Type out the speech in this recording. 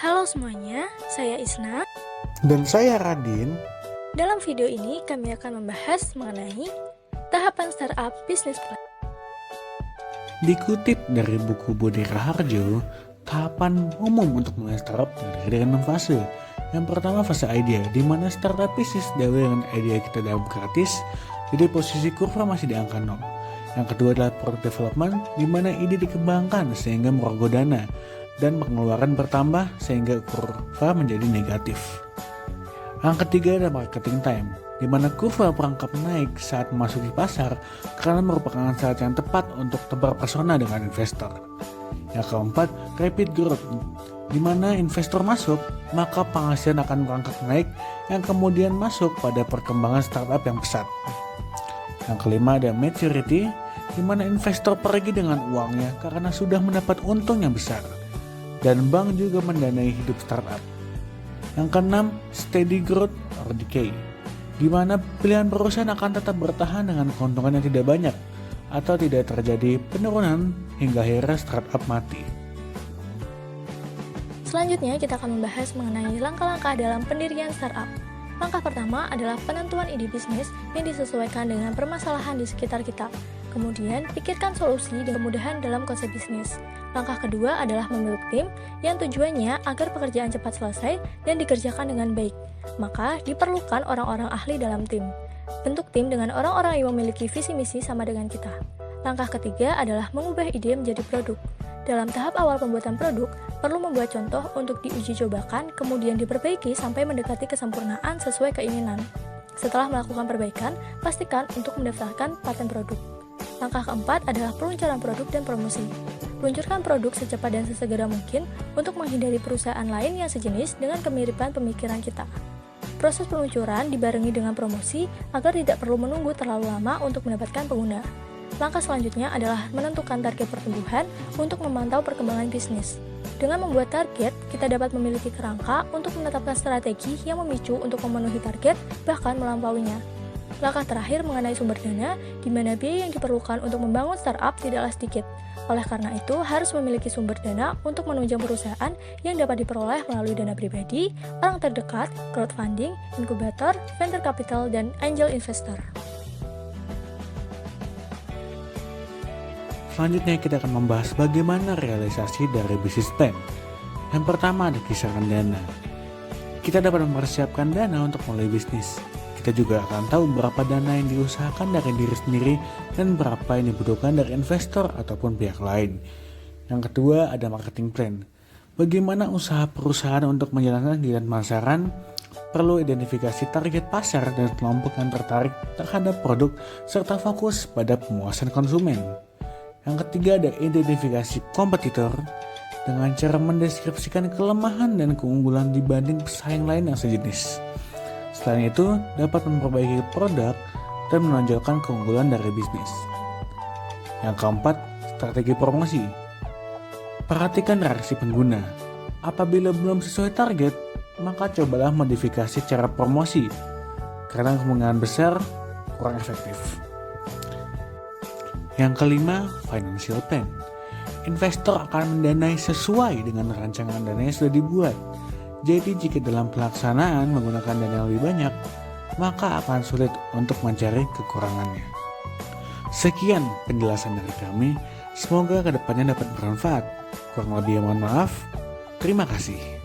Halo semuanya, saya Isna. Dan saya Radin. Dalam video ini kami akan membahas mengenai tahapan startup bisnis plan. Dikutip dari buku Budi Raharjo, tahapan umum untuk mulai startup terdiri dari 6 fase. Yang pertama fase idea, di mana startup bisnis diawali dengan ide kita demokratis, jadi posisi kurva masih di angka 0. Yang kedua adalah product development, di mana ide dikembangkan sehingga merogoh dana dan pengeluaran bertambah sehingga kurva menjadi negatif. Yang ketiga adalah marketing time, di mana kurva perangkap naik saat memasuki pasar karena merupakan saat yang tepat untuk tebar pesona dengan investor. Yang keempat, rapid growth, di mana investor masuk, maka penghasilan akan merangkak naik yang kemudian masuk pada perkembangan startup yang pesat. Yang kelima ada maturity, di mana investor pergi dengan uangnya karena sudah mendapat untung yang besar. Dan bank juga mendanai hidup startup. Yang keenam, steady growth or decay, di mana pilihan perusahaan akan tetap bertahan dengan keuntungan yang tidak banyak atau tidak terjadi penurunan hingga akhirnya startup mati. Selanjutnya kita akan membahas mengenai langkah-langkah dalam pendirian startup. Langkah pertama adalah penentuan ide bisnis yang disesuaikan dengan permasalahan di sekitar kita. Kemudian, pikirkan solusi dan kemudahan dalam konsep bisnis. Langkah kedua adalah membentuk tim yang tujuannya agar pekerjaan cepat selesai dan dikerjakan dengan baik. Maka, diperlukan orang-orang ahli dalam tim. Bentuk tim dengan orang-orang yang memiliki visi misi sama dengan kita. Langkah ketiga adalah mengubah ide menjadi produk. Dalam tahap awal pembuatan produk, perlu membuat contoh untuk diuji cobakan, kemudian diperbaiki sampai mendekati kesempurnaan sesuai keinginan. Setelah melakukan perbaikan, pastikan untuk mendaftarkan paten produk. Langkah keempat adalah peluncuran produk dan promosi. Luncurkan produk secepat dan sesegera mungkin untuk menghindari perusahaan lain yang sejenis dengan kemiripan pemikiran kita. Proses peluncuran dibarengi dengan promosi agar tidak perlu menunggu terlalu lama untuk mendapatkan pengguna. Langkah selanjutnya adalah menentukan target pertumbuhan untuk memantau perkembangan bisnis. Dengan membuat target, kita dapat memiliki kerangka untuk menetapkan strategi yang memicu untuk memenuhi target, bahkan melampauinya. Langkah terakhir mengenai sumber dana, di mana biaya yang diperlukan untuk membangun startup tidaklah sedikit. Oleh karena itu, harus memiliki sumber dana untuk menunjang perusahaan yang dapat diperoleh melalui dana pribadi, orang terdekat, crowdfunding, inkubator, venture capital, dan angel investor. Selanjutnya kita akan membahas bagaimana realisasi dari bisnis plan. Yang pertama ada kisaran dana. Kita dapat mempersiapkan dana untuk mulai bisnis. Kita juga akan tahu berapa dana yang diusahakan dari diri sendiri dan berapa yang dibutuhkan dari investor ataupun pihak lain. Yang kedua ada marketing plan. Bagaimana usaha perusahaan untuk menjalankan kegiatan pemasaran, perlu identifikasi target pasar dan kelompok yang tertarik terhadap produk serta fokus pada pemuasan konsumen. Yang ketiga ada identifikasi kompetitor dengan cara mendeskripsikan kelemahan dan keunggulan dibanding pesaing lain yang sejenis. Selain itu, dapat memperbaiki produk dan menonjolkan keunggulan dari bisnis. Yang keempat, strategi promosi. Perhatikan reaksi pengguna. Apabila belum sesuai target, maka cobalah modifikasi cara promosi, karena kemungkinan besar kurang efektif. Yang kelima, financial plan. Investor akan mendanai sesuai dengan rancangan dana yang sudah dibuat. Jadi jika dalam pelaksanaan menggunakan dana yang lebih banyak, maka akan sulit untuk mencari kekurangannya. Sekian penjelasan dari kami, semoga kedepannya dapat bermanfaat. Kurang lebih mohon maaf, terima kasih.